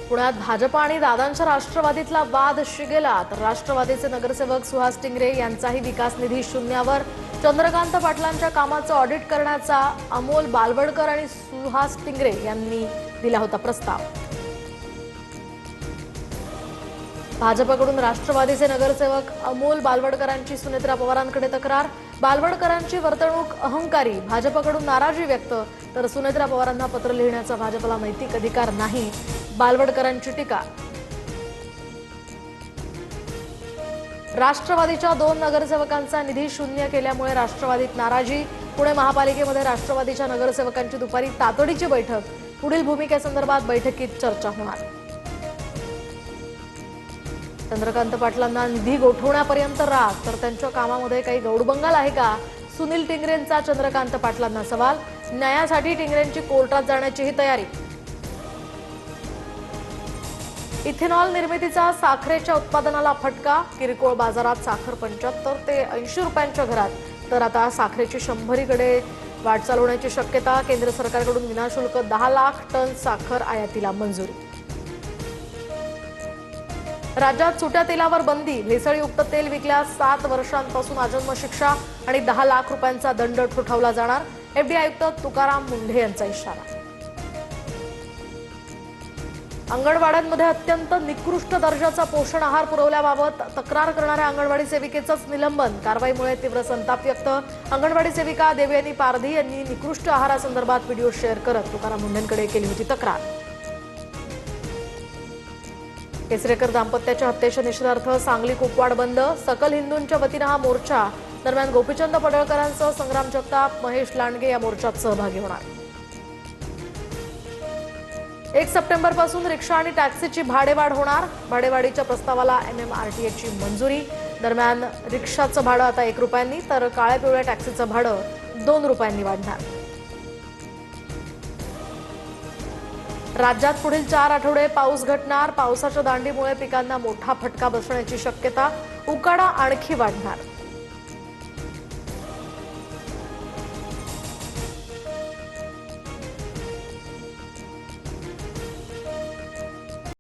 पुण्यात भाजप आणि दादांच्या राष्ट्रवादीतला वाद शिगेला तर राष्ट्रवादीचे नगरसेवक सुहास टिंगरे यांचाही विकास निधी शून्यावर। चंद्रकांत पाटलांच्या कामाचं ऑडिट करण्याचा अमोल बालवडकर आणि सुहास टिंगरे यांनी दिला होता प्रस्ताव। भाजपकडून राष्ट्रवादीचे नगरसेवक अमोल बालवडकरांची सुनेत्रा पवारांकडे तक्रार। बालवडकरांची वर्तणूक अहंकारी, भाजपकडून नाराजी व्यक्त तर सुनेत्रा पवारांना पत्र लिहिण्याचा भाजपला नैतिक अधिकार नाही, बालवडकरांची टीका। राष्ट्रवादीच्या 2 नगरसेवकांचा निधी शून्य केल्यामुळे राष्ट्रवादीत नाराजी। पुणे महापालिकेमध्ये राष्ट्रवादीच्या नगरसेवकांची दुपारी तातडीची बैठक। पुढील भूमिकेसंदर्भात बैठकीत चर्चा होणार। चंद्रकांत पाटलांना निधी गोठवण्यापर्यंत राग तर त्यांच्या कामामध्ये काही गौडबंगाल आहे का? सुनील टिंगरेंचा चंद्रकांत पाटलांना सवाल। न्यायासाठी टिंगरेंची कोर्टात जाण्याचीही तयारी। इथेनॉल निर्मितीचा साखरेच्या उत्पादनाला फटका। किरकोळ बाजारात साखर 75 ते 80 रुपयांच्या घरात तर आता साखरेची 100कडे वाटचाल होण्याची शक्यता। केंद्र सरकारकडून विनाशुल्क 10 लाख टन साखर आयातीला मंजुरी। राज्यात सुट्या तेलावर बंदी। भेसळयुक्त तेल विकल्यास 7 वर्षांपासून आजन्म शिक्षा आणि 10 लाख रुपयांचा दंड ठोठावला जाणार। एफडी आयुक्त तुकाराम मुंढे यांचा इशारा। अंगणवाड्यांमध्ये अत्यंत निकृष्ट दर्जाचा पोषण आहार पुरवल्याबाबत तक्रार करणाऱ्या अंगणवाडी सेविकेचंच निलंबन। कारवाईमुळे तीव्र संताप व्यक्त। अंगणवाडी सेविका देवयानी पारधी यांनी निकृष्ट आहारासंदर्भात व्हिडिओ शेअर करत तुकाराम मुंढेंकडे केली होती तक्रार। केसरेकर दाम्पत्याच्या हत्येच्या निषेधार्थ सांगली कुपवाड बंद। सकल हिंदूंच्या वतीनं हा मोर्चा। दरम्यान गोपीचंद पडळकरांसह संग्राम जगताप, महेश लांडगे या मोर्चात सहभागी होणार। 1 सप्टेंबरपासून रिक्षा आणि टॅक्सीची भाडेवाढ होणार। भाडेवाढीच्या प्रस्तावाला MMRTA ची मंजुरी। दरम्यान रिक्षाचं भाडं आता 1 रुपयांनी तर काळ्या पिवळ्या टॅक्सीचं भाडं 2 रुपयांनी वाढणार। राज्यात पुढील 4 आठवडे पाऊस घटणार। पावसाच्या दांडीमुळे पिकांना मोठा फटका बसण्याची शक्यता। उकाडा आणखी वाढणार।